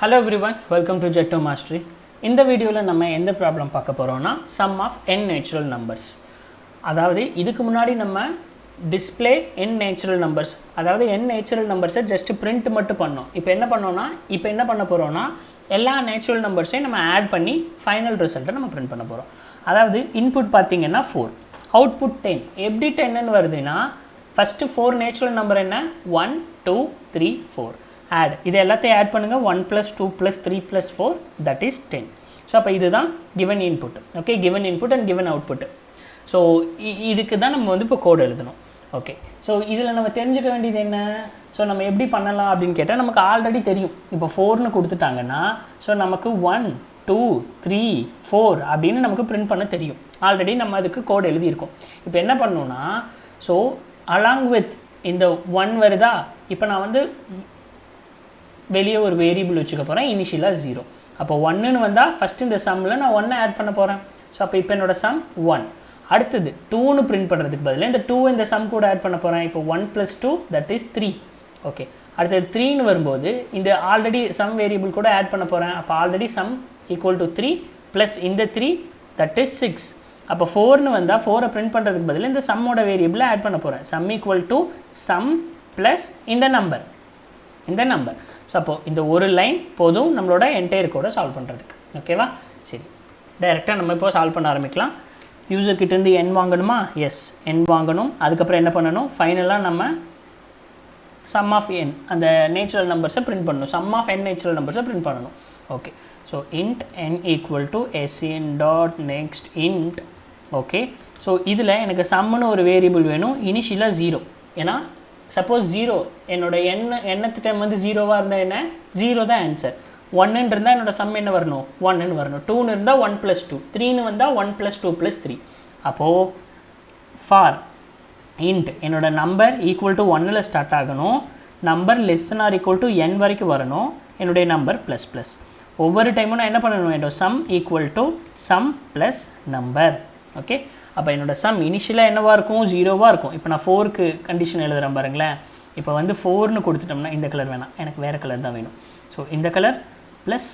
Hello everyone, welcome to Jet to Mastery. இந்த வீடியோவில் நம்ம எந்த ப்ராப்ளம் பார்க்க போகிறோம்னா sum of n natural numbers. அதாவது இதுக்கு முன்னாடி நம்ம display n natural numbers, அதாவது n natural numbers just print மட்டும் பண்ணோம். இப்போ என்ன பண்ண போகிறோம்னா எல்லா natural numbers-ஐயும் நம்ம ஆட் பண்ணி ஃபைனல் ரிசல்ட்டை நம்ம print பண்ண போகிறோம். அதாவது இன்புட் பார்த்தீங்கன்னா 4, அவுட்புட் 10. எப்படி 10ன்னு வருதுன்னா ஃபஸ்ட்டு 4 நேச்சுரல் நம்பர் என்ன 1 2 3 4 ஆட் இது எல்லாத்தையும் ஆட் பண்ணுங்கள் 1 + 2 + 3 + 4 that is 10. ஸோ அப்போ இதுதான் given input. Okay, given input and given output. So இதுக்கு தான் நம்ம வந்து இப்போ கோடு எழுதணும். ஓகே, ஸோ இதில் நம்ம தெரிஞ்சுக்க வேண்டியது என்ன, ஸோ நம்ம எப்படி பண்ணலாம் அப்படின்னு கேட்டால் நமக்கு ஆல்ரெடி தெரியும். இப்போ 4ன்னு கொடுத்துட்டாங்கன்னா ஸோ நமக்கு 1 2 3 4 அப்படின்னு நமக்கு பிரிண்ட் பண்ண தெரியும். ஆல்ரெடி நம்ம அதுக்கு கோடு எழுதியிருக்கோம். இப்போ என்ன பண்ணணும்னா ஸோ அலாங் வித் இந்த 1 வருதா, இப்போ நான் வந்து வெளியே ஒரு வேரியபிள் வச்சுக்க போகிறேன், இனிஷியலாக 0. அப்போ 1ன்னு வந்தால் ஃபஸ்ட்டு இந்த சம்மில் நான் 1 ஆட் பண்ண போகிறேன். ஸோ அப்போ இப்போ என்னோடய சம் 1. அடுத்தது 2ன்னு பிரிண்ட் பண்ணுறதுக்கு பதிலாக இந்த 2 இந்த சம் கூட ஆட் பண்ண போகிறேன். இப்போ 1 + 2 that is 3. ஓகே, அடுத்தது 3ன்னு வரும்போது இந்த ஆல்ரெடி சம் வேரியபிள் கூட ஆட் பண்ண போகிறேன். அப்போ already some equal to 3 plus இந்த 3 that is 6. அப்போ 4ன்னு வந்தால் 4ஐ பிரிண்ட் பண்ணுறதுக்கு பதில் இந்த சம்மோட வேரியபிளை ஆட் பண்ண போகிறேன். Some equal to sum plus இந்த நம்பர். ஸோ அப்போது இந்த ஒரு லைன் போதும் நம்மளோட என்டையர் கோடை சால்வ் பண்ணுறதுக்கு. ஓகேவா, சரி, டைரெக்டாக நம்ம இப்போ சால்வ் பண்ண ஆரம்பிக்கலாம். யூசர்கிட்டேருந்து n வாங்கணுமா? எஸ், n வாங்கணும். அதுக்கப்புறம் என்ன பண்ணணும், ஃபைனலாக நம்ம சம் ஆஃப் n அந்த நேச்சுரல் நம்பர்ஸை பிரிண்ட் பண்ணணும். சம் ஆஃப் n நேச்சுரல் நம்பர்ஸை பிரிண்ட் பண்ணணும். Okay, so int n equal to sin dot next int. Okay, so இதில் எனக்கு சம்முன்னு ஒரு வேரியபிள் வேணும், இனிஷியலாக 0. ஏன்னா சப்போஸ் 0 என்னோட எண்ணத்து டைம் வந்து 0வாக இருந்தால் என்ன 0 தான் ஆன்சர். 1ன்னு இருந்தால் என்னோடய சம் என்ன வரணும் 1ன்னு வரணும். 2ன்னு இருந்தால் 1 + 2, 3ன்னு வந்தால் 1 + 2 + 3. அப்போது ஃபார் இன்ட் என்னோட நம்பர் ஈக்குவல் டு 1ல் ஸ்டார்ட் ஆகணும், number less than or equal to n வரைக்கும் வரணும், என்னுடைய நம்பர் ++. ஒவ்வொரு டைமும் நான் என்ன பண்ணணும், என்னோட some equal to sum plus number. Okay, அப்போ என்னோடய சம் இனிஷியலாக என்னவாக இருக்கும் 0வாக இருக்கும். இப்போ நான் 4க்கு கண்டிஷன் எழுதுகிறேன் பாருங்களேன். இப்போ வந்து 4ன்னு கொடுத்துட்டோம்னா இந்த கலர் வேணாம், எனக்கு வேறு கலர் தான் வேணும். ஸோ இந்த கலர் ப்ளஸ்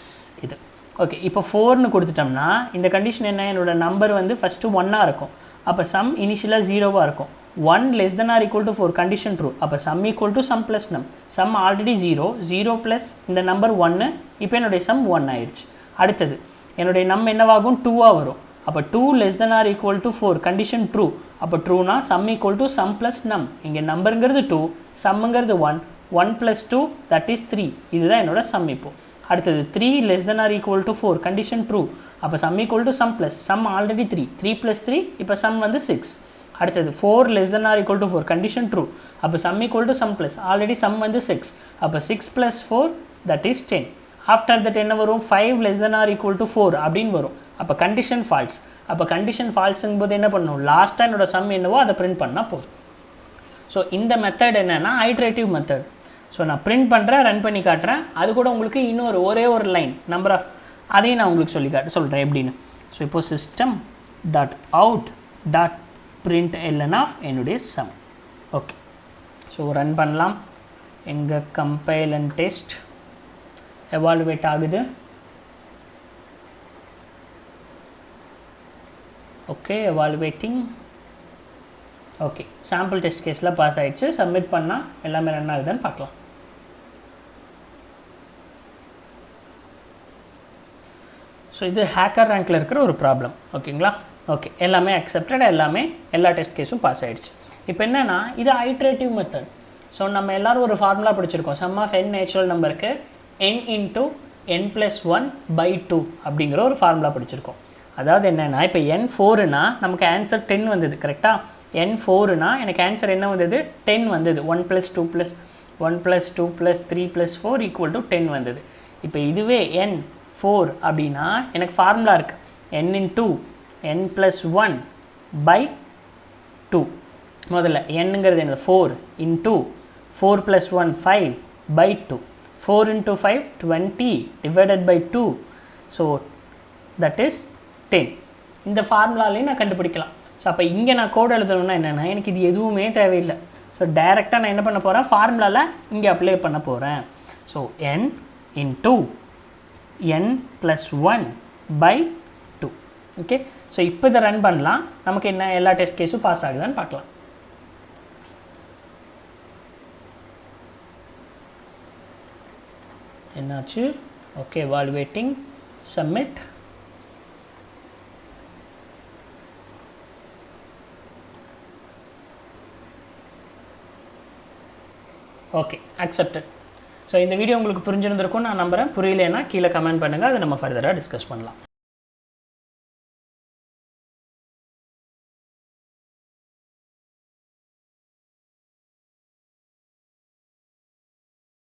இது. ஓகே, இப்போ 4ன்னு கொடுத்துட்டோம்னா இந்த கண்டிஷன் என்ன, என்னோடய நம்பர் வந்து ஃபஸ்ட்டு 1ஆக இருக்கும். அப்போ சம் இனிஷியலாக 0வாக இருக்கும். 1 less than or equal to 4 condition true. அப்போ sum equal to sum plus num. Sum already 0 plus இந்த நம்பர் 1. இப்போ என்னுடைய சம் 1 ஆயிடுச்சு. அடுத்தது என்னுடைய நம் என்னவாகும் 2ஆக வரும். அப்போ 2 less than or equal to 4 condition true. அப்போ ட்ரூனா sum equal to sum plus num. இங்கே நம்பருங்கிறது 2, சம்முங்கிறது 1, 1 + 2 that is 3. இதுதான் என்னோட சம். இப்போ அடுத்தது 3 less than or equal to 4 condition true. அப்போ sum equal to sum plus sum already 3 + 3 இப்போ சம் வந்து 6. அடுத்தது 4 less than or equal to 4 condition true. அப்போ sum equal to sum plus already sum வந்து 6. அப்போ 6 + 4 that is 10. ஆஃப்டர் தட் என்ன வரும் 5 less than or equal to 4 அப்படின்னு வரும். அப்போ கண்டிஷன் ஃபால்ஸ். அப்போ கண்டிஷன் ஃபால்ஸுங்கும் போது என்ன பண்ணணும், லாஸ்ட்டாக என்னோட சம் என்னவோ அதை பிரிண்ட் பண்ணால் போதும். ஸோ இந்த மெத்தட் என்னென்னா ஐட்ரேட்டிவ் மெத்தட். ஸோ நான் பிரிண்ட் பண்ணுறேன், ரன் பண்ணி காட்டுறேன். அது கூட உங்களுக்கு இன்னொரு ஒரே ஒரு லைன் நம்பர் ஆஃப் அதையும் நான் உங்களுக்கு சொல்கிறேன் எப்படின்னு. ஸோ இப்போது system dot out dot print L N of என்னுடைய சம். ஓகே, ஸோ ரன் பண்ணலாம். எங்கள் கம்பைல் அண்ட் டெஸ்ட் எவாலுவேட் ஆகுது. Okay, evaluating. Okay, sample test கேஸில் பாஸ் ஆகிடுச்சு. சப்மிட் பண்ணால் எல்லாமே ரன் ஆகுதுன்னு பார்க்கலாம். ஸோ இது ஹேக்கர் ரேங்க்கில் இருக்கிற ஒரு ப்ராப்ளம். ஓகேங்களா, ஓகே, எல்லாமே அக்செப்டட், எல்லா டெஸ்ட் கேஸும் பாஸ் ஆகிடுச்சு. இப்போ என்னென்னா இது ஐட்ரேட்டிவ் மெத்தட். ஸோ நம்ம எல்லோரும் ஒரு ஃபார்முலா படிச்சிருக்கோம், சம் ஆஃப் n நேச்சுரல் நம்பருக்கு n × n + 1/2 அப்படிங்கிற ஒரு ஃபார்முலா படிச்சிருக்கோம். அதாவது என்னென்னா இப்போ n4னா நமக்கு ஆன்சர் 10 வந்தது கரெக்டாக. n4னா எனக்கு ஆன்சர் என்ன வந்தது 10 வந்தது. 1 + 2 + 1 + 2 + 3 + 4 = 10 வந்தது. இப்போ இதுவே n4 அப்படின்னா எனக்கு ஃபார்முலா இருக்குது n × n + 1/2. முதல்ல nங்கிறது என்ன 4 × 4 + 1 5/2. 4 × 5 20 / 2. So that is 10. இந்த ஃபார்முலாலையும் நான் கண்டுபிடிக்கலாம். ஸோ அப்போ இங்கே நான் கோட் எழுதணும்னா என்னென்னா எனக்கு இது எதுவுமே தேவையில்லை. ஸோ டைரெக்டாக நான் என்ன பண்ண போகிறேன், ஃபார்முலாவில் இங்கே அப்ளை பண்ண போகிறேன். So n × n plus 1 by 2. Okay, so இப்போ இதை ரன் பண்ணலாம். நமக்கு என்ன எல்லா டெஸ்ட் கேஸும் பாஸ் ஆகுதான்னு பார்க்கலாம். என்னாச்சு? Okay, evaluating, submit. Okay, accepted. So இந்த வீடியோ உங்களுக்கு புரிஞ்சிருந்திருக்கும் நான் நம்புகிறேன். புரியலைன்னா கீழே கமெண்ட் பண்ணுங்கள், அதை நம்ம ஃபர்தராக டிஸ்கஸ் பண்ணலாம்.